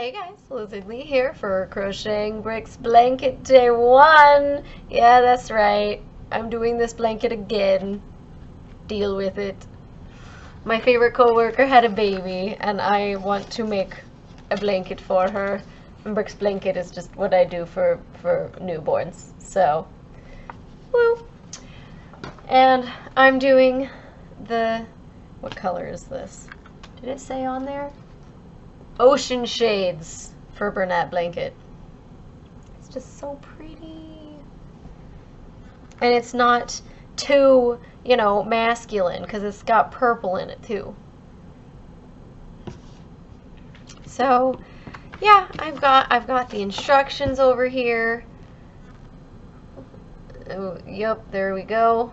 Hey guys, Lizzie Lee here for Crocheting Bricks Blanket Day 1. Yeah, that's right. I'm doing this blanket again. Deal with it. My favorite coworker had a baby and I want to make a blanket for her. And Bricks Blanket is just what I do for newborns. So, woo. And I'm doing what color is this? Did it say on there? Ocean Shades for Bernat blanket. It's just so pretty. And it's not too, masculine because it's got purple in it too. So, yeah, I've got the instructions over here. Oh, yep, there we go.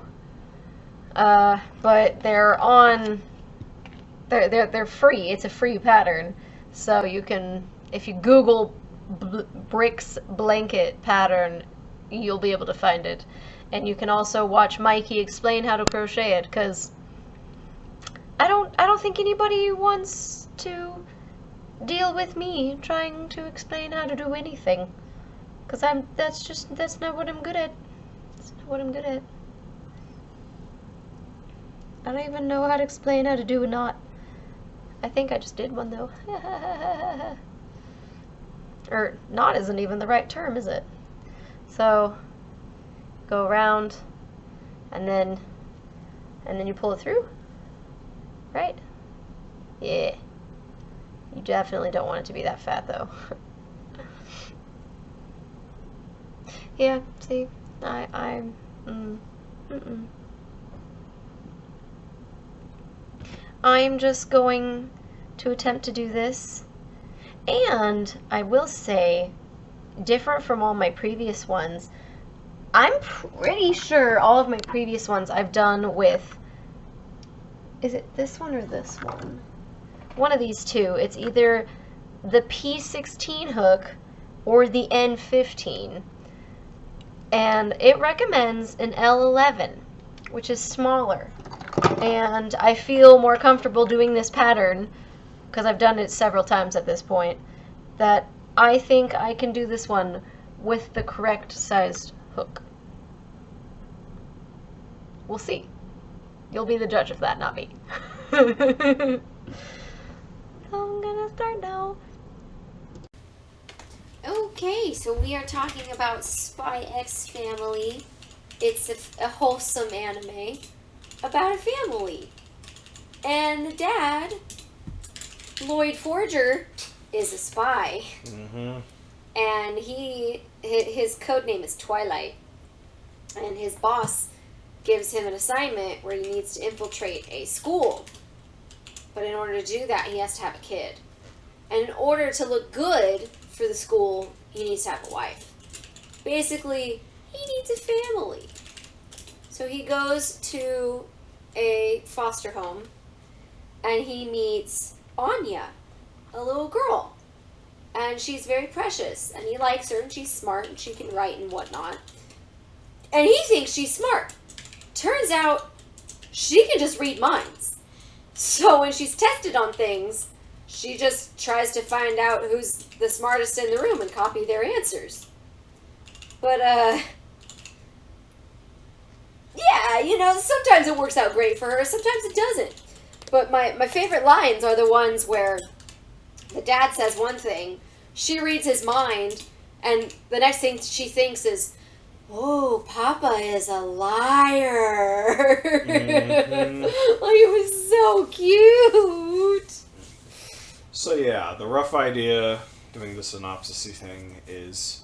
But they're free. It's a free pattern. So you can, if you Google bricks blanket pattern, you'll be able to find it. And you can also watch Mikey explain how to crochet it, because I don't think anybody wants to deal with me trying to explain how to do anything. Because that's not what I'm good at. That's not what I'm good at. I don't even know how to explain how to do a knot. I think I just did one though. Or knot isn't even the right term, is it? So go around and then you pull it through. Right? Yeah. You definitely don't want it to be that fat though. Yeah, see, I'm just going to attempt to do this, and I will say, different from all my previous ones, I'm pretty sure all of my previous ones I've done with, is it this one or this one? One of these two. It's either the P16 hook or the N15, and it recommends an L11, which is smaller. And I feel more comfortable doing this pattern, because I've done it several times at this point, that I think I can do this one with the correct sized hook. We'll see. You'll be the judge of that, not me. So I'm gonna start now. Okay, so we are talking about Spy X Family. It's a wholesome anime about a family. And the dad, Lloyd Forger, is a spy. Mm-hmm. And his code name is Twilight. And his boss gives him an assignment where he needs to infiltrate a school. But in order to do that, he has to have a kid. And in order to look good for the school, he needs to have a wife. Basically, he needs a family. So he goes to a foster home and he meets Anya, a little girl. And she's very precious and he likes her and she's smart and she can write and whatnot. And he thinks she's smart. Turns out she can just read minds. So when she's tested on things, she just tries to find out who's the smartest in the room and copy their answers. But, yeah, sometimes it works out great for her, sometimes it doesn't. But my favorite lines are the ones where the dad says one thing, she reads his mind, and the next thing she thinks is, oh, Papa is a liar. Mm-hmm. Like, it was so cute. So yeah, the rough idea, doing the synopsis-y thing, is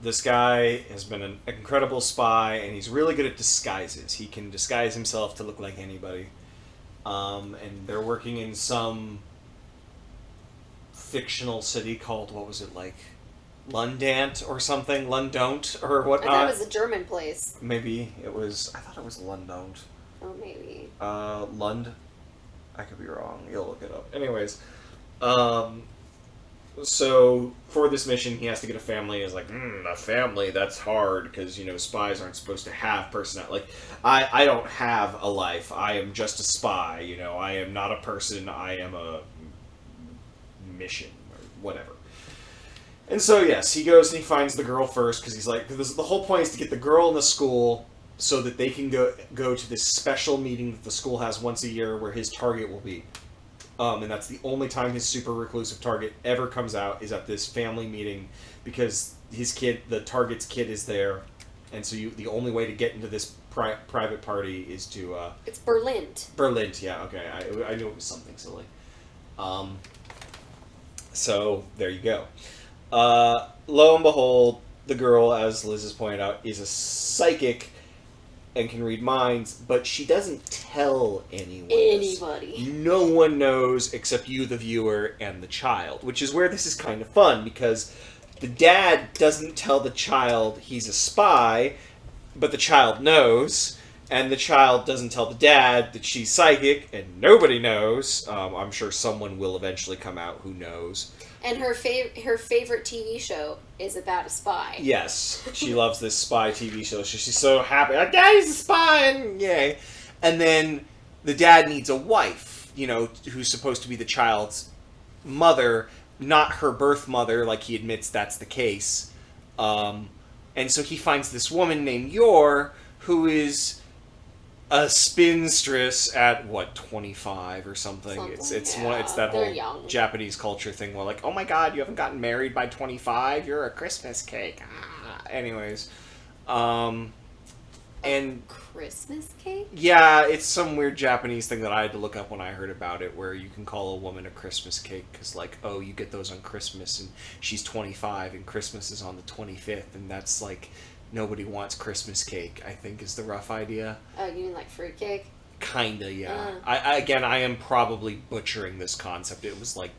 this guy has been an incredible spy, and he's really good at disguises. He can disguise himself to look like anybody. And they're working in some fictional city called, what was it, like Lundant or something? Lundont or whatnot? I thought it was a German place. Maybe it was, I thought it was Lundont. Oh, maybe. Lund? I could be wrong. You'll look it up. Anyways, so for this mission, he has to get a family. He's like, a family, that's hard, because, spies aren't supposed to have personality. Like, I don't have a life. I am just a spy, I am not a person. I am a mission, or whatever. And so, yes, he goes and he finds the girl first, because he's like, the whole point is to get the girl in the school so that they can go to this special meeting that the school has once a year where his target will be. And that's the only time his super reclusive target ever comes out, is at this family meeting, because the target's kid is there, and so the only way to get into this private party is to... It's Berlint. Berlint, yeah, okay. I knew it was something silly. So, there you go. Lo and behold, the girl, as Liz has pointed out, is a psychic and can read minds, but she doesn't tell anyone. Anybody. No one knows except you, the viewer, and the child, which is where this is kind of fun, because the dad doesn't tell the child he's a spy, but the child knows, and the child doesn't tell the dad that she's psychic, and nobody knows. I'm sure someone will eventually come out who knows. And her favorite TV show is about a spy. Yes, she loves this spy TV show. She's so happy. Like, Daddy's a spy, and yay. And then the dad needs a wife, who's supposed to be the child's mother, not her birth mother, like he admits that's the case. And so he finds this woman named Yor, who is a spinstress at 25 or something. It's that whole young. Japanese culture thing where, like, oh my god, you haven't gotten married by 25, you're a Christmas cake. Anyways, and Christmas cake? Yeah, it's some weird Japanese thing that I had to look up when I heard about it, where you can call a woman a Christmas cake because, like, oh, you get those on Christmas, and she's 25 and Christmas is on the 25th, and that's like, nobody wants Christmas cake, I think, is the rough idea. Oh, you mean like fruitcake? Kinda, yeah. I am probably butchering this concept. It was like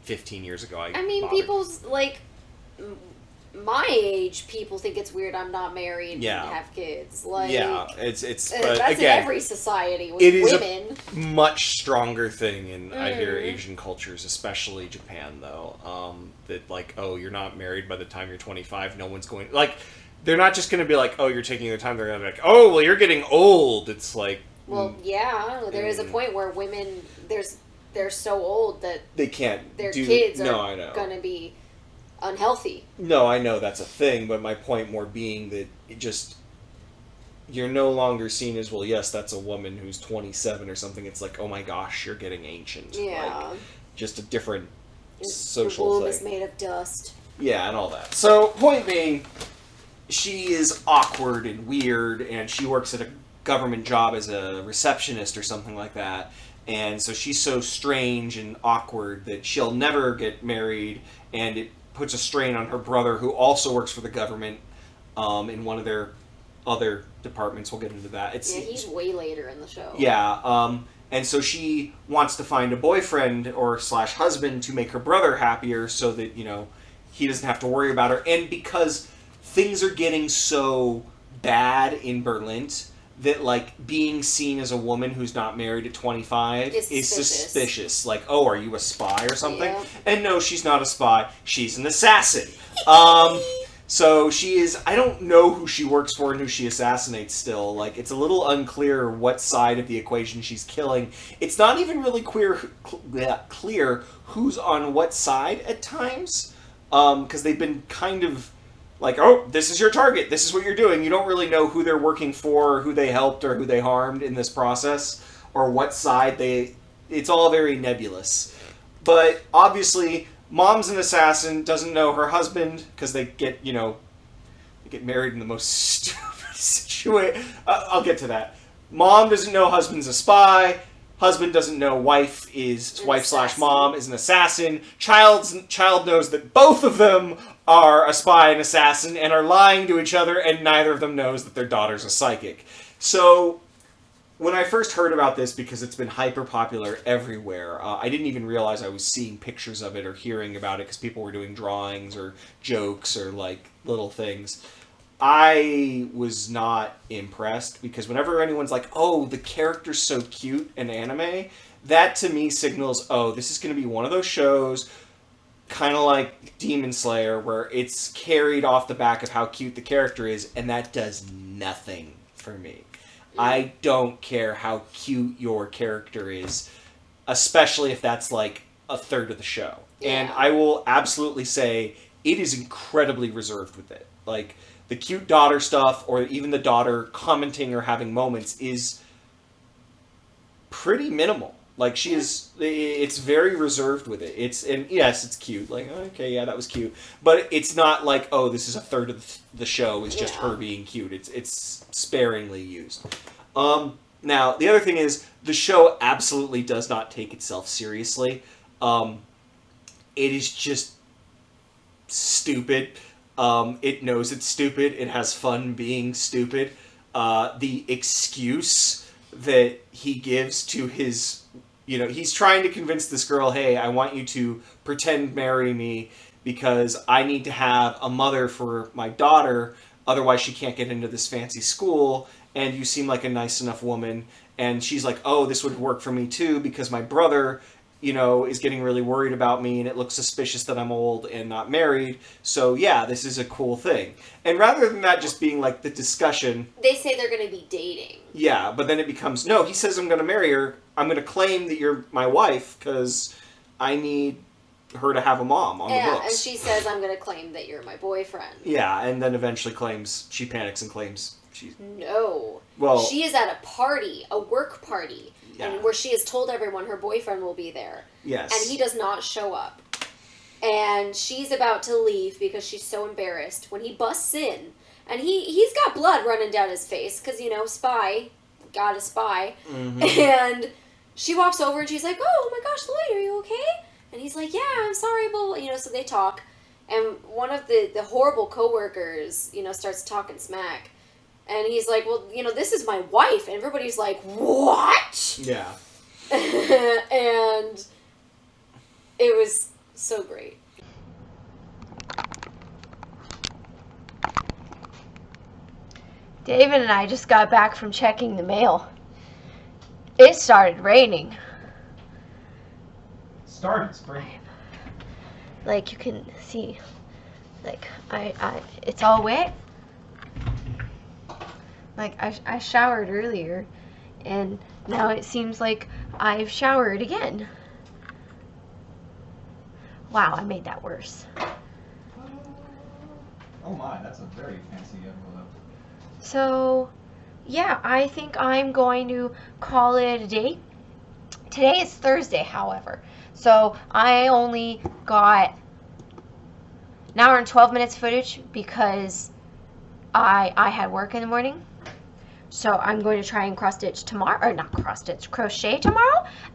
15 years ago. I mean, people's, like, my age, people think it's weird I'm not married and have kids. Like, yeah, it's but that's again, in every society with it is women. A much stronger thing in I hear Asian cultures, especially Japan, though. That, like, oh, you're not married by the time you're 25. No one's going, like, they're not just going to be like, oh, you're taking your time. They're going to be like, oh, well, you're getting old. It's like... Well, yeah. There is a point where women, they're so old that... They can't their kids are going to be unhealthy. No, I know that's a thing, but my point more being that it just... You're no longer seen as, well, yes, that's a woman who's 27 or something. It's like, oh my gosh, you're getting ancient. Yeah. Like, just a different social thing. The womb is made of dust. Yeah, and all that. So, point being... She is awkward and weird, and she works at a government job as a receptionist or something like that. And so she's so strange and awkward that she'll never get married, and it puts a strain on her brother, who also works for the government in one of their other departments. We'll get into that. He's way later in the show. Yeah, and so she wants to find a boyfriend or / husband to make her brother happier so that, he doesn't have to worry about her. And because... things are getting so bad in Berlint that, like, being seen as a woman who's not married at 25 is suspicious. Like, oh, are you a spy or something? Yep. And no, she's not a spy. She's an assassin. So she is... I don't know who she works for and who she assassinates still. Like, it's a little unclear what side of the equation she's killing. It's not even really clear who's on what side at times. Because they've been kind of... like, oh, this is your target, this is what you're doing. You don't really know who they're working for, or who they helped, or who they harmed in this process, or what side they... It's all very nebulous. But, obviously, mom's an assassin, doesn't know her husband, because they get, they get married in the most stupid situation. I'll get to that. Mom doesn't know husband's a spy. Husband doesn't know wife / mom is an assassin. Child knows that both of them are a spy and assassin and are lying to each other, and neither of them knows that their daughter's a psychic. So, when I first heard about this, because it's been hyper popular everywhere, I didn't even realize I was seeing pictures of it or hearing about it because people were doing drawings or jokes or, like, little things. I was not impressed, because whenever anyone's like, oh, the character's so cute in anime, that to me signals, oh, this is going to be one of those shows, kind of like Demon Slayer, where it's carried off the back of how cute the character is, and that does nothing for me. I don't care how cute your character is, especially if that's like a third of the show. And Yeah. I will absolutely say it is incredibly reserved with it. Like, the cute daughter stuff, or even the daughter commenting or having moments, is pretty minimal. Like, she is, it's very reserved with it. And yes, it's cute. Like, okay, yeah, that was cute. But it's not like, oh, this is a third of the show is just her being cute. It's sparingly used. Now, the other thing is, the show absolutely does not take itself seriously. It is just stupid. It knows it's stupid. It has fun being stupid. The excuse that he gives to his, he's trying to convince this girl, hey, I want you to pretend marry me because I need to have a mother for my daughter, otherwise she can't get into this fancy school, and you seem like a nice enough woman. And she's like, oh, this would work for me too because my brother, is getting really worried about me, and it looks suspicious that I'm old and not married. So yeah, this is a cool thing. And rather than that just being like the discussion, They say they're going to be dating. yeah, but then it becomes, no, he says I'm going to marry her. I'm going to claim that you're my wife because I need her to have a mom on the books. And she says, I'm going to claim that you're my boyfriend. Yeah, and then eventually she panics and claims she's... No. Well... She is at a party, a work party, Yeah. and where she has told everyone her boyfriend will be there. Yes. And he does not show up. And she's about to leave because she's so embarrassed when he busts in. And he's got blood running down his face because, spy, got a spy. Mm-hmm. And she walks over and she's like, oh my gosh, Lloyd, are you okay? And he's like, yeah, I'm sorry, but, so they talk. And one of the horrible coworkers, starts talking smack. And he's like, well, this is my wife. And everybody's like, what? Yeah. And it was so great. David and I just got back from checking the mail. It started raining. Started spring. Like, you can see, like, it's all wet. Like, I showered earlier, and now it seems like I've showered again. Wow, I made that worse. Oh my, that's a very fancy envelope. So, yeah, I think I'm going to call it a day. Today is Thursday, however. So, I only got an hour and 12 minutes footage because I had work in the morning. So I'm going to try and crochet tomorrow,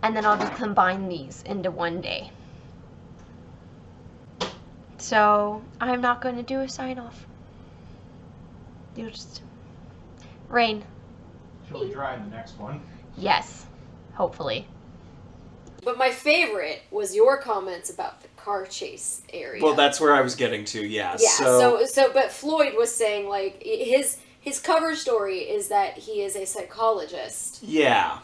and then I'll just combine these into one day. So I'm not going to do a sign off. You just rain. She'll be dry in the next one. Yes, hopefully. But my favorite was your comments about the car chase area. Well, that's where I was getting to, yeah. Yeah, So but Floyd was saying, like, his cover story is that he is a psychologist. yeah.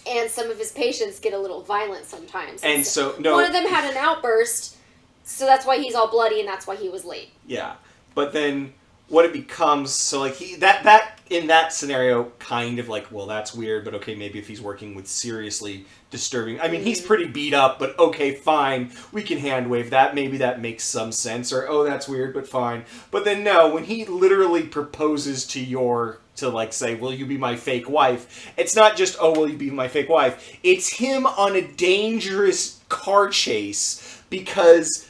And some of his patients get a little violent sometimes. And so, no. One of them had an outburst, so that's why he's all bloody and that's why he was late. Yeah. But then what it becomes, so like that in that scenario kind of like, well, that's weird, but okay, maybe if he's working with seriously disturbing, I mean, he's pretty beat up, but okay, fine, we can hand wave that, maybe that makes some sense, or oh, that's weird, but fine. But then no, when he literally proposes to like say, will you be my fake wife, it's not just, oh, will you be my fake wife, it's him on a dangerous car chase because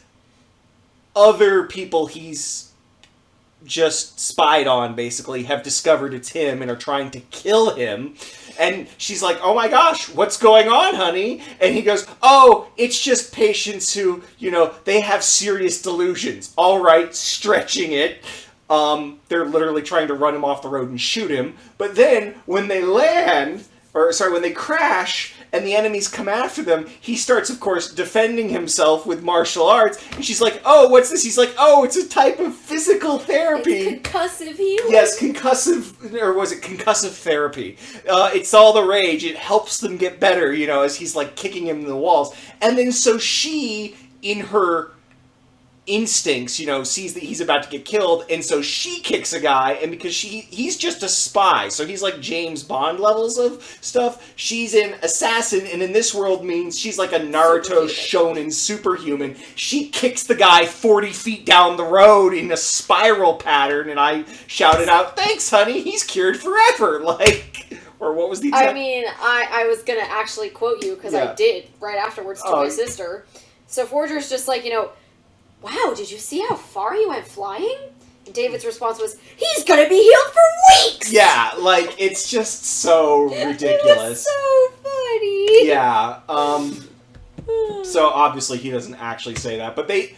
other people he's just spied on, basically, have discovered it's him and are trying to kill him. And she's like, oh my gosh, what's going on, honey? And he goes, oh, it's just patients who, they have serious delusions. All right, stretching it. They're literally trying to run him off the road and shoot him. But then, when they when they crash and the enemies come after them, he starts, of course, defending himself with martial arts. And she's like, oh, what's this? He's like, oh, it's a type of physical therapy. It's concussive healing. Yes, concussive therapy. It's all the rage. It helps them get better, as he's, like, kicking him in the walls. And then so she, in her instincts, sees that he's about to get killed, and so she kicks a guy, and because he's just a spy, so he's like James Bond levels of stuff. She's an assassin, and in this world means she's like a Naruto shonen superhuman. She kicks the guy 40 feet down the road in a spiral pattern, and I shouted out, "Thanks, honey, he's cured forever!" Or what was the exact... I mean, I was gonna actually quote you, because I did right afterwards to my sister. So Forger's just like, wow, did you see how far he went flying? And David's response was, he's gonna be healed for weeks! Yeah, it's just so ridiculous. It was so funny. Yeah, so obviously he doesn't actually say that, but they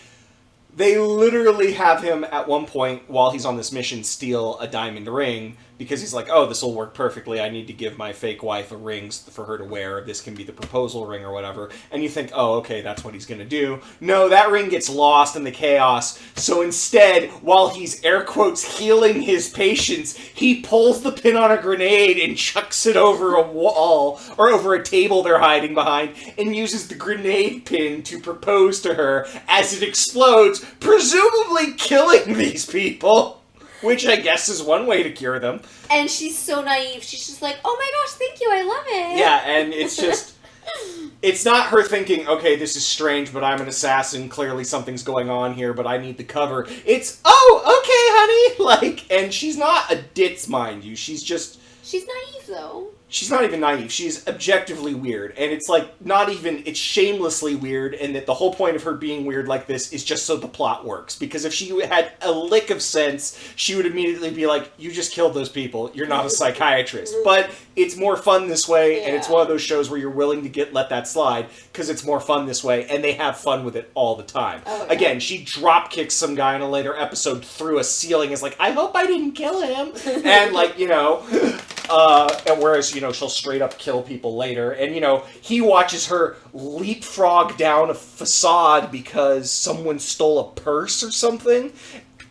literally have him at one point, while he's on this mission, steal a diamond ring, because he's like, oh, this will work perfectly, I need to give my fake wife a ring for her to wear, this can be the proposal ring or whatever, and you think, oh, okay, that's what he's gonna do. No, that ring gets lost in the chaos, so instead, while he's air quotes healing his patients, he pulls the pin on a grenade and chucks it over a wall, or over a table they're hiding behind, and uses the grenade pin to propose to her as it explodes, presumably killing these people. Which I guess is one way to cure them. And she's so naive. She's just like, oh my gosh, thank you, I love it. Yeah, and it's just... It's not her thinking, okay, this is strange, but I'm an assassin, clearly something's going on here, but I need the cover. It's, oh, okay, honey! And she's not a ditz, mind you. She's just... She's naive, though. She's not even naive. She's objectively weird. And it's it's shamelessly weird, and that the whole point of her being weird like this is just so the plot works. Because if she had a lick of sense, she would immediately be like, you just killed those people. You're not a psychiatrist. But it's more fun this way, and it's one of those shows where you're willing to let that slide, because it's more fun this way, and they have fun with it all the time. Oh, yeah. Again, she drop kicks some guy in a later episode through a ceiling, is like, I hope I didn't kill him. And and whereas, she'll straight up kill people later. And, he watches her leapfrog down a facade because someone stole a purse or something.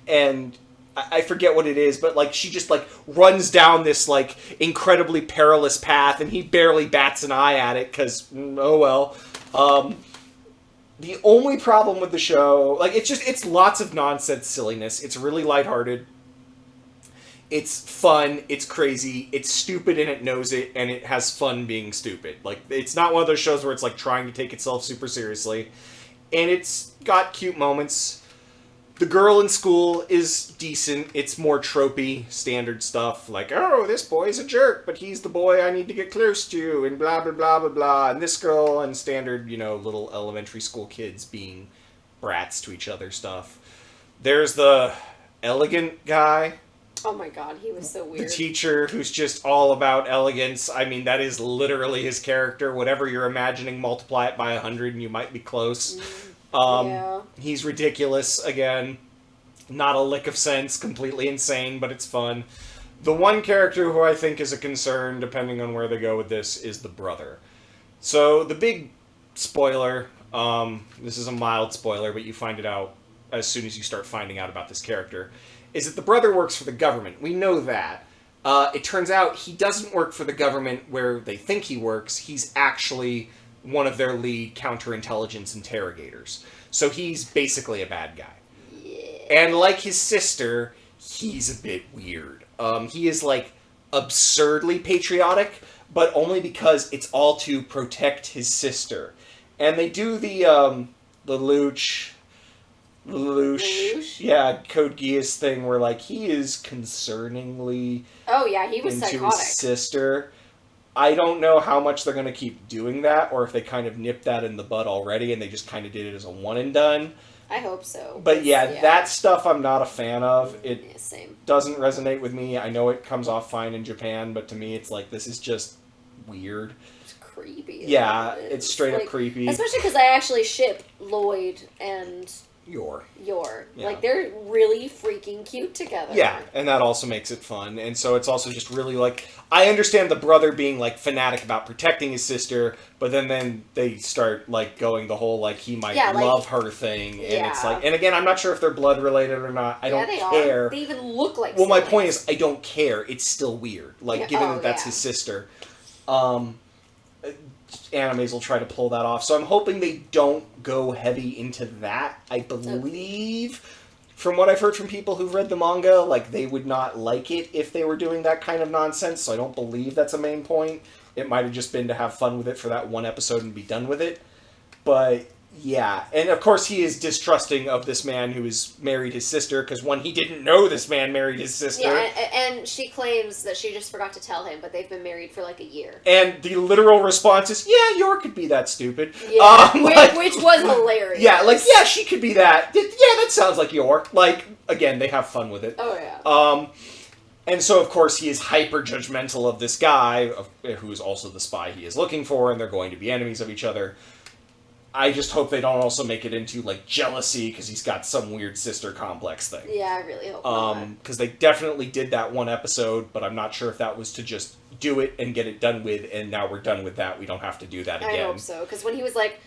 And I forget what it is, but, she just, runs down this, incredibly perilous path, and he barely bats an eye at it because, oh well. The only problem with the show, it's lots of nonsense silliness. It's really lighthearted. It's fun, it's crazy, it's stupid and it knows it, and it has fun being stupid. It's not one of those shows where it's, trying to take itself super seriously. And it's got cute moments. The girl in school is decent. It's more tropey, standard stuff. Oh, this boy's a jerk, but he's the boy I need to get close to, and blah, blah, blah, blah, blah. And this girl, and standard, little elementary school kids being brats to each other stuff. There's the elegant guy. Oh my god, he was so weird. The teacher who's just all about elegance. I mean, that is literally his character. Whatever you're imagining, multiply it by 100 and you might be close. Yeah. He's ridiculous, again. Not a lick of sense, completely insane, but it's fun. The one character who I think is a concern, depending on where they go with this, is the brother. So, the big spoiler, this is a mild spoiler, but you find it out as soon as you start finding out about this character, is that the brother works for the government. We know that. It turns out he doesn't work for the government where they think he works. He's actually one of their lead counterintelligence interrogators. So he's basically a bad guy. Yeah. And like his sister, he's a bit weird. He is, absurdly patriotic, but only because it's all to protect his sister. And they do the Lelouch... Yeah, Code Geass thing where, he is concerningly he was into psychotic. his sister. I don't know how much they're going to keep doing that, or if they kind of nipped that in the bud already and they just kind of did it as a one and done. I hope so. But yeah, that stuff I'm not a fan of. It same. doesn't resonate with me. I know it comes off fine in Japan, but to me it's this is just weird. It's creepy. Yeah, it's straight up creepy. Especially because I actually ship Lloyd and... Yor. Yeah. They're really freaking cute together. Yeah, and that also makes it fun. And so it's also just really I understand the brother being fanatic about protecting his sister, but then they start going the whole he might love her thing, and it's and again, I'm not sure if they're blood related or not. I don't care. Are. They even look like Well, my point is I don't care. It's still weird. Given that that's his sister. animes will try to pull that off. So I'm hoping they don't go heavy into that. I believe, from what I've heard from people who've read the manga, like, they would not like it if they were doing that kind of nonsense, so I don't believe that's a main point. It might have just been to have fun with it for that one episode and be done with it. But, yeah. And, of course, he is distrusting of this man who has married his sister, because, one, he didn't know this man married his sister. Yeah, and she claims that she just forgot to tell him, but they've been married for like a year. And the literal response is, yeah, Yor could be that stupid. Yeah, which was hilarious. Yeah, like, yeah, she could be that. Yeah, that sounds like Yor. Like, again, they have fun with it. Oh, yeah. And so, of course, he is hyper-judgmental of this guy, who is also the spy he is looking for, and they're going to be enemies of each other. I just hope they don't also make it into, like, jealousy, because he's got some weird sister complex thing. Yeah, I really hope not. Because they definitely did that one episode, but I'm not sure if that was to just do it and get it done with, and now we're done with that, we don't have to do that again. I hope so, because when he was like,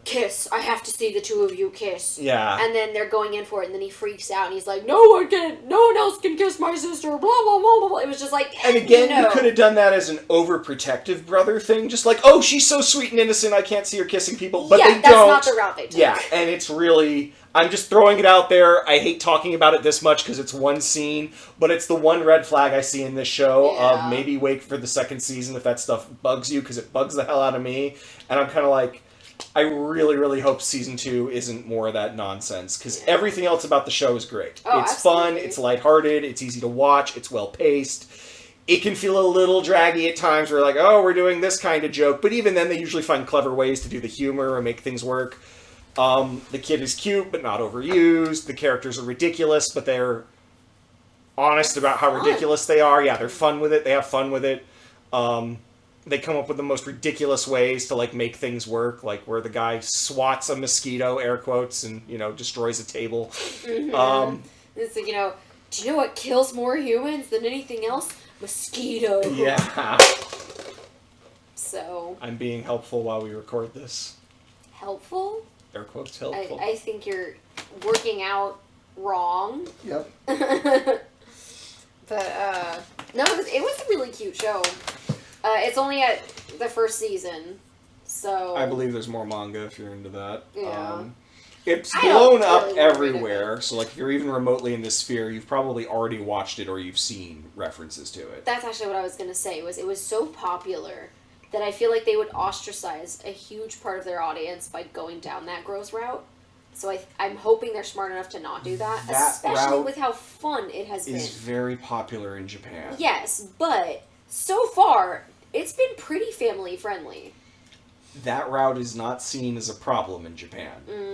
kiss, I have to see the two of you kiss. Yeah. And then they're going in for it, and then he freaks out, and he's like, no one else can kiss my sister, blah, blah, blah, blah, blah. It was just like, and again, no. You could have done that as an overprotective brother thing, just like, oh, she's so sweet and innocent, I can't see her kissing people, but they don't. Yeah, that's not the route they took. Yeah, and it's really, I'm just throwing it out there, I hate talking about it this much because it's one scene, but it's the one red flag I see in this show of maybe wait for the second season if that stuff bugs you, because it bugs the hell out of me, and I'm kind of like, I really, really hope season 2 isn't more of that nonsense, because everything else about the show is great. Oh, it's absolutely. fun, it's lighthearted, it's easy to watch, it's well-paced. It can feel a little draggy at times, where like, oh, we're doing this kind of joke, but even then they usually find clever ways to do the humor and make things work. The kid is cute, but not overused. The characters are ridiculous, but they're honest about how ridiculous they are. Yeah, they're fun with it, they have fun with it. They come up with the most ridiculous ways to, like, make things work, like where the guy swats a mosquito, air quotes, and, you know, destroys a table. Mm-hmm. It's like, you know, do you know what kills more humans than anything else? Mosquito. Yeah. So. I'm being helpful while we record this. Helpful? Air quotes, helpful. I think you're working out wrong. Yep. But, no, it was a really cute show. It's only at the first season, so... I believe there's more manga if you're into that. Yeah. It's blown up really everywhere, so like if you're even remotely in this sphere, you've probably already watched it or you've seen references to it. That's actually what I was going to say, was it was so popular that I feel like they would ostracize a huge part of their audience by going down that gross route. So I'm hoping they're smart enough to not do that, especially with how fun it has been. It's very popular in Japan. Yes, but so far, it's been pretty family friendly. That route is not seen as a problem in Japan.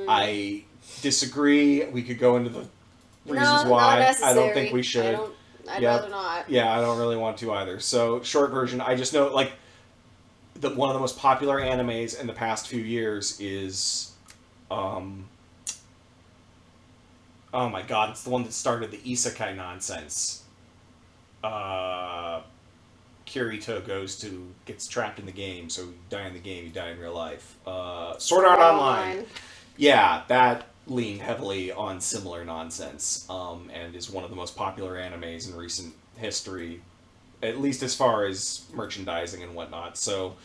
I disagree. We could go into the reasons why. Not necessary. I don't think we should. I'd rather not. Yeah, I don't really want to either. So, short version, I just know, like, one of the most popular animes in the past few years is, oh my god, it's the one that started the isekai nonsense. Kirito gets trapped in the game, so you die in the game, you die in real life. Sword Art Online. Yeah, that leaned heavily on similar nonsense, and is one of the most popular animes in recent history, at least as far as merchandising and whatnot. So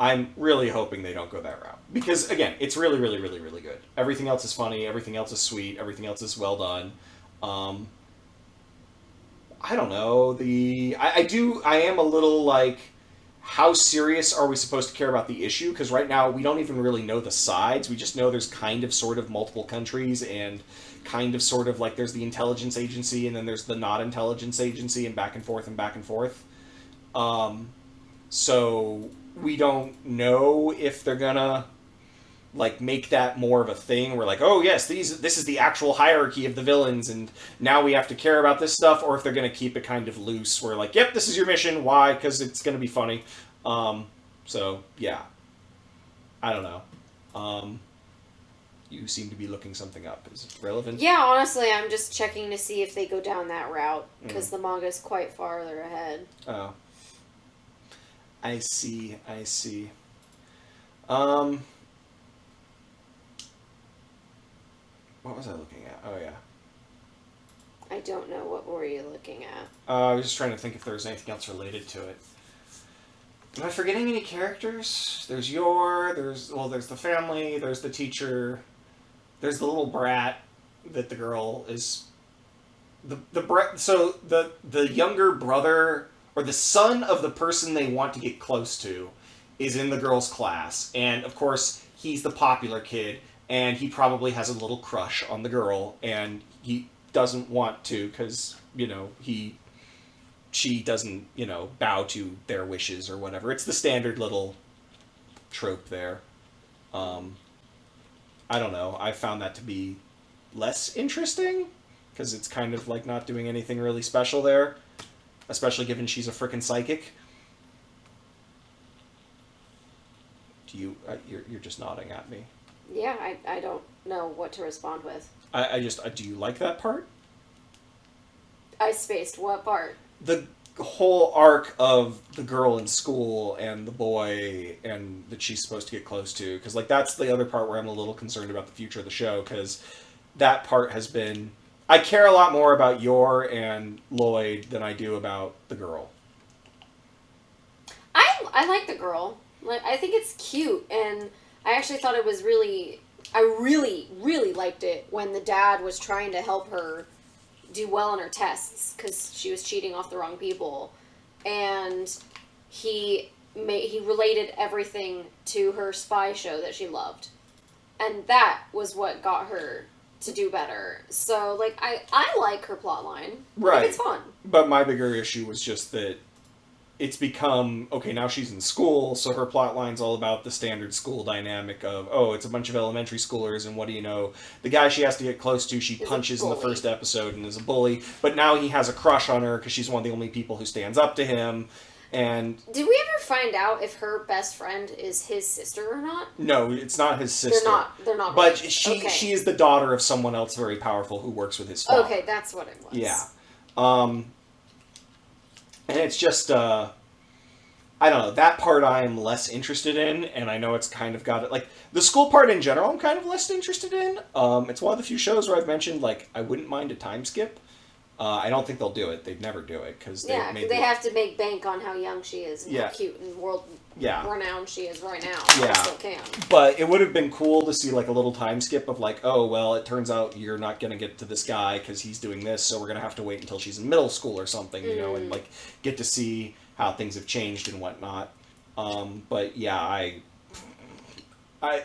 I'm really hoping they don't go that route. Because, again, it's really, really, really, really good. Everything else is funny, everything else is sweet, everything else is well done. I don't know, I am a little like, how serious are we supposed to care about the issue? Because right now, we don't even really know the sides. We just know there's kind of sort of multiple countries, and kind of sort of like there's the intelligence agency, and then there's the not intelligence agency, and back and forth and back and forth. So we don't know if they're gonna, like, make that more of a thing. We're like, oh yes, this is the actual hierarchy of the villains, and now we have to care about this stuff, or if they're going to keep it kind of loose. We're like, yep, this is your mission. Why? Because it's going to be funny. So, yeah. I don't know. You seem to be looking something up. Is it relevant? Yeah, honestly, I'm just checking to see if they go down that route, because the manga's quite farther ahead. Oh. I see. What was I looking at? Oh, yeah. I don't know. What were you looking at? I was just trying to think if there was anything else related to it. Am I forgetting any characters? There's the family, there's the teacher, there's the little brat that the girl is. So the younger brother or the son of the person they want to get close to is in the girl's class, and of course he's the popular kid, and he probably has a little crush on the girl, and he doesn't want to because she doesn't bow to their wishes or whatever. It's the standard little trope there. I don't know. I found that to be less interesting because it's kind of like not doing anything really special there, especially given she's a frickin' psychic. Do you? You're just nodding at me. Yeah, I don't know what to respond with. Do you like that part? I spaced what part? The whole arc of the girl in school and the boy and that she's supposed to get close to, because like that's the other part where I'm a little concerned about the future of the show, because that part has been. I care a lot more about Yor and Lloyd than I do about the girl. I like the girl. Like, I think it's cute, and I actually thought it was really... I really, really liked it when the dad was trying to help her do well on her tests, because she was cheating off the wrong people. And he related everything to her spy show that she loved. And that was what got her to do better. So, like, I like her plotline. Right. Like, it's fun. But my bigger issue was just that it's become, okay, now she's in school, so her plotline's all about the standard school dynamic of, oh, it's a bunch of elementary schoolers, and what do you know? The guy she has to get close to, she punches in the first episode and is a bully, but now he has a crush on her because she's one of the only people who stands up to him, and... Did we ever find out if her best friend is his sister or not? No, it's not his sister. They're not. But right. she is the daughter of someone else very powerful who works with his father. Okay, that's what it was. Yeah. And it's just, I don't know, that part I am less interested in, and I know it's kind of got it, like, the school part in general I'm kind of less interested in. It's one of the few shows where I've mentioned, like, I wouldn't mind a time skip. I don't think they'll do it. They'd never do it, because they have to make bank on how young she is, and how cute and world-renowned she is right now. Yeah. They still can. But it would have been cool to see, like, a little time skip of, like, oh, well, it turns out you're not going to get to this guy because he's doing this, so we're going to have to wait until she's in middle school or something, you know, and, like, get to see how things have changed and whatnot. But, yeah,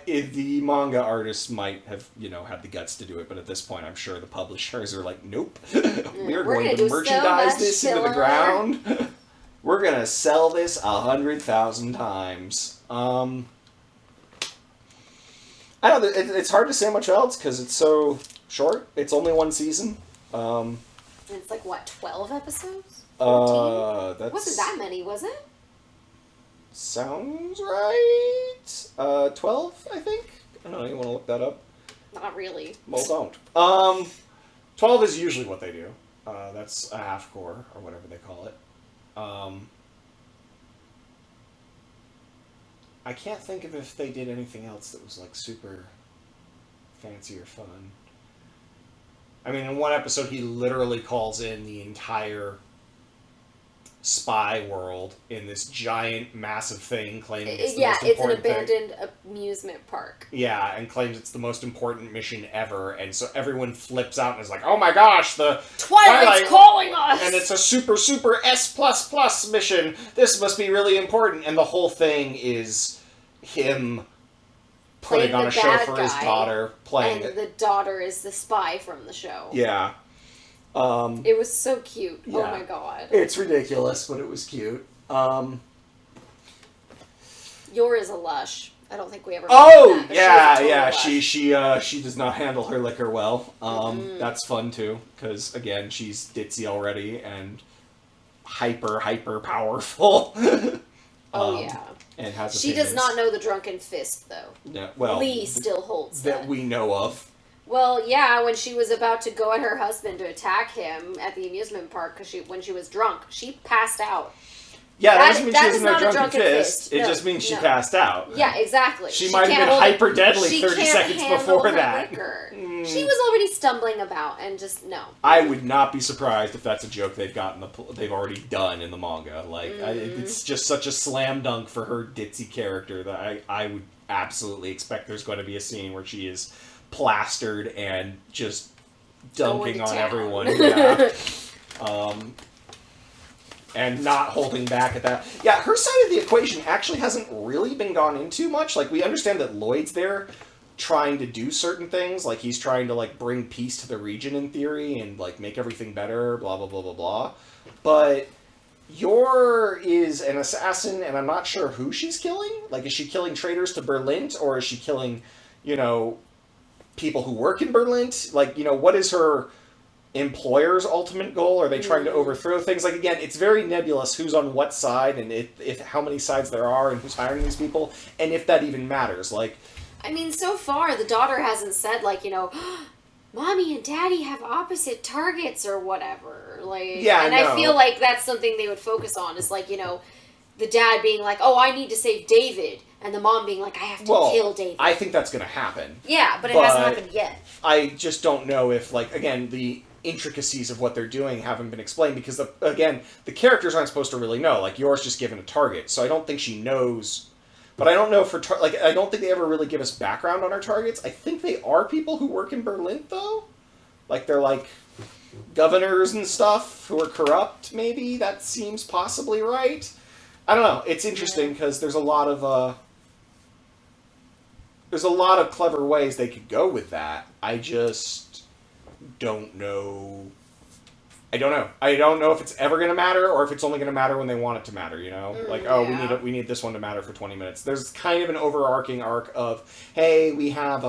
the manga artists might have, had the guts to do it, but at this point, I'm sure the publishers are like, nope, we're going to merchandise this into the ground. We're going to sell this 100,000 times. I don't know, it's hard to say much else because it's so short. It's only one season. And it's like, what, 12 episodes? 14? Wasn't that many, was it? Sounds right. 12, I think. I don't know. You want to look that up? Not really. Well, don't. 12 is usually what they do. That's a half core or whatever they call it. I can't think of if they did anything else that was like super fancy or fun. I mean, in one episode, he literally calls in the entire spy world in this giant, massive thing, claiming it's the most important thing. It's an abandoned amusement park. Yeah, and claims it's the most important mission ever, and so everyone flips out and is like, "Oh my gosh, the Twilight's calling us!" And it's a super, super S++ mission. This must be really important." And the whole thing is him putting on a show for his daughter, playing it. And the daughter is the spy from the show. Yeah. It was so cute. Yeah. Oh my god. It's ridiculous, but it was cute. Yor is a lush. I don't think we ever. Oh that, yeah. She does not handle her liquor well. That's fun too, because again, she's ditzy already and hyper powerful. Oh yeah. And has she does not know the drunken fist though. Yeah, well, Lee still holds that we know of. Well, yeah, when she was about to go at her husband to attack him at the amusement park when she was drunk, she passed out. Yeah, that That- doesn't mean that she is doesn't have not a drunken drunken fist. fist. It No, just means she no. passed out. Yeah, exactly. She might have can't been hold- hyper deadly she 30 can't seconds handle before her that. liquor. Mm. She was already stumbling about and just no. I would not be surprised if that's a joke they've already done in the manga. Like, it's just such a slam dunk for her ditzy character that I would absolutely expect there's going to be a scene where she is plastered and just dunking on town. everyone. Yeah. And not holding back at that. Yeah, her side of the equation actually hasn't really been gone into much. Like, we understand that Lloyd's there trying to do certain things. Like, he's trying to, like, bring peace to the region in theory and, like, make everything better, blah, blah, blah, blah, blah. But Yor is an assassin, and I'm not sure who she's killing. Like, is she killing traitors to Berlin, or is she killing, you know, people who work in Berlin? Like, you know, what is her employer's ultimate goal? Are they trying to overthrow things? Like, again, it's very nebulous who's on what side, and if how many sides there are, and who's hiring these people, and if that even matters. Like, I mean, so far the daughter hasn't said like, you know, mommy and daddy have opposite targets or whatever. Like, yeah, and no. I feel like that's something they would focus on is like, you know, the dad being like, oh, I need to save David, and the mom being like, I have to kill David. I think that's going to happen. Yeah, but it hasn't happened yet. I just don't know if, like, again, the intricacies of what they're doing haven't been explained because, again, the characters aren't supposed to really know. Like, Yor's just given a target, so I don't think she knows. But I don't know if I don't think they ever really give us background on our targets. I think they are people who work in Berlin, though. Like, they're, like, governors and stuff who are corrupt, maybe? That seems possibly right. I don't know. It's interesting because there's a lot of clever ways they could go with that. I just don't know. I don't know. I don't know if it's ever going to matter or if it's only going to matter when they want it to matter, you know? Like, oh, we need this one to matter for 20 minutes. There's kind of an overarching arc of, hey, we have,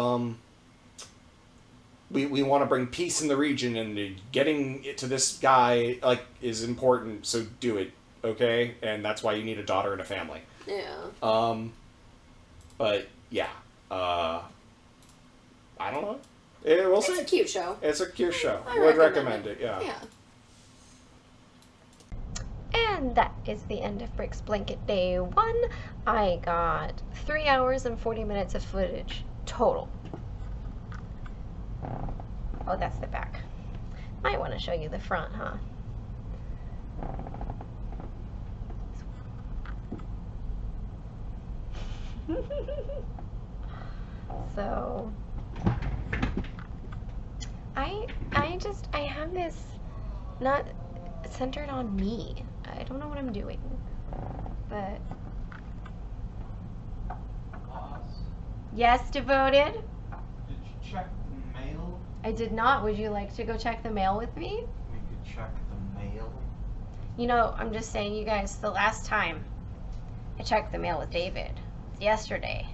we want to bring peace in the region and getting it to this guy, like, is important, so do it, okay? And that's why you need a daughter and a family. Yeah. But, yeah. I don't know. We'll see. It's a cute show. It's a cute show. I Would recommend it, yeah. Yeah. And that is the end of Bricks Blanket Day 1. I got 3 hours and 40 minutes of footage total. Oh, that's the back. Might want to show you the front, huh? So I have this not centered on me. I don't know what I'm doing, but Boss, yes, Devoted. did you check the mail? I did not. Would you like to go check the mail with me? We could check the mail. You know, I'm just saying, you guys, the last time I checked the mail with David was yesterday,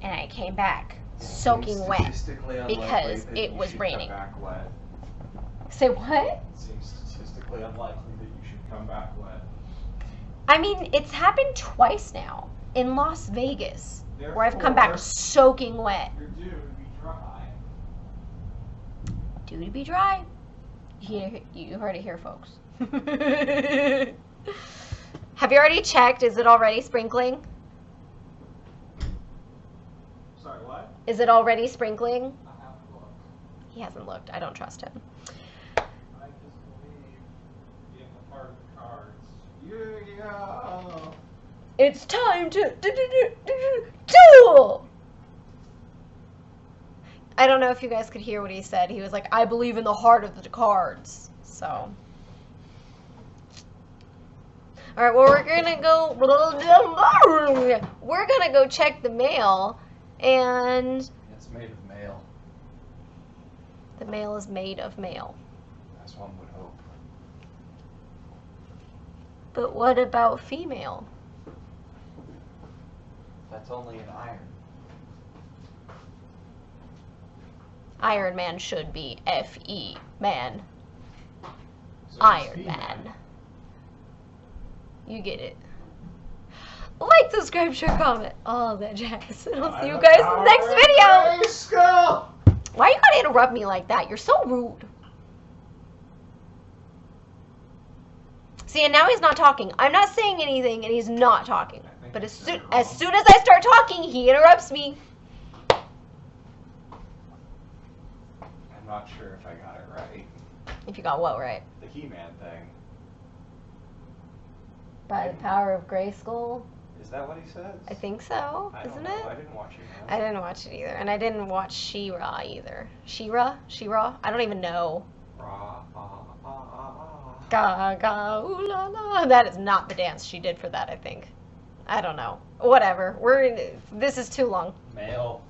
and I came back soaking wet because it was raining. Back wet. Say what? It seems statistically unlikely that you should come back wet. I mean, it's happened twice now in Las Vegas, where I've come back Therefore, soaking wet. You're due to be dry. Due to be dry. You heard it here, folks. Have you already checked? Is it already sprinkling? Sorry, what? Is it already sprinkling? I haven't looked. He hasn't looked. I don't trust him. I just believe in the part of the cards. Yeah. It's time to duel! I don't know if you guys could hear what he said. He was like, I believe in the heart of the cards. So. Alright, well, we're gonna go check the mail, and It's made of mail, the mail is made of mail. as one would hope. But what about female? That's only an iron. Iron Man should be F-E, man. So Iron it's Man. female. You get it. Like, subscribe, share, comment, all that jazz. And I'll see you guys in the next video. Let's go! Why you gotta interrupt me like that? You're so rude. See, and now he's not talking. I'm not saying anything, and he's not talking. I think But I as said soon it wrong. as soon as I start talking, he interrupts me. I'm not sure if I got it right. If you got what right? The He-Man thing. By the power of Grayskull. Is that what he says? I think so, I don't isn't know. it? I didn't watch He-Man. I didn't watch it either, and I didn't watch She-Ra either. She-Ra? She-Ra? I don't even know. Ra, ah, ah, ah, ah. Ga ga ooh la la. That is not the dance she did for that. I think. I don't know. Whatever. This is too long. Male.